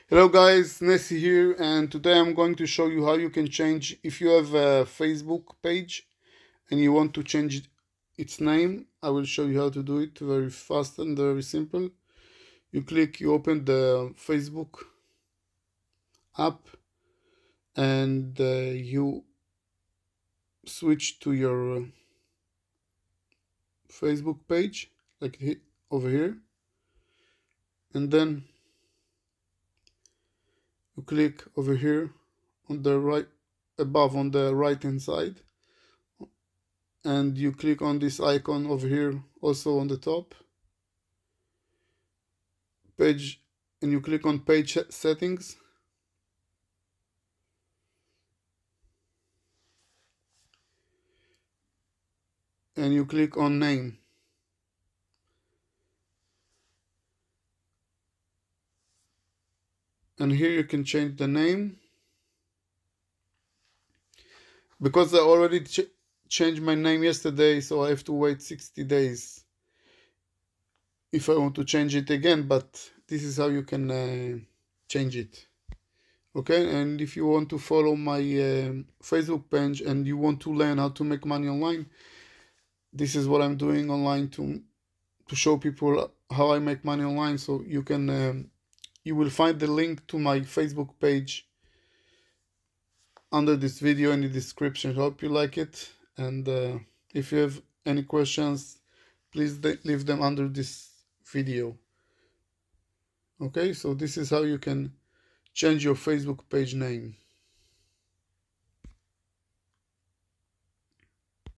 Hello guys, Nessie here, and today I'm going to show you how you can change if you have a Facebook page and you want to change its name. I will show you how to do it very fast and very simple. You open the Facebook app and you switch to your Facebook page like over here, and then you click over here on the right above on the right hand side, and you click on this icon over here also on the top page, and you click on page settings, and you click on name, and here you can change the name. Because I already changed my name yesterday, so I have to wait 60 days if I want to change it again, but this is how you can change it. Okay, and if you want to follow my Facebook page and you want to learn how to make money online, this is what I'm doing online to show people how I make money online. So you will find the link to my Facebook page under this video in the description. Hope you like it, and if you have any questions, please leave them under this video. Okay, so this is how you can change your Facebook page name.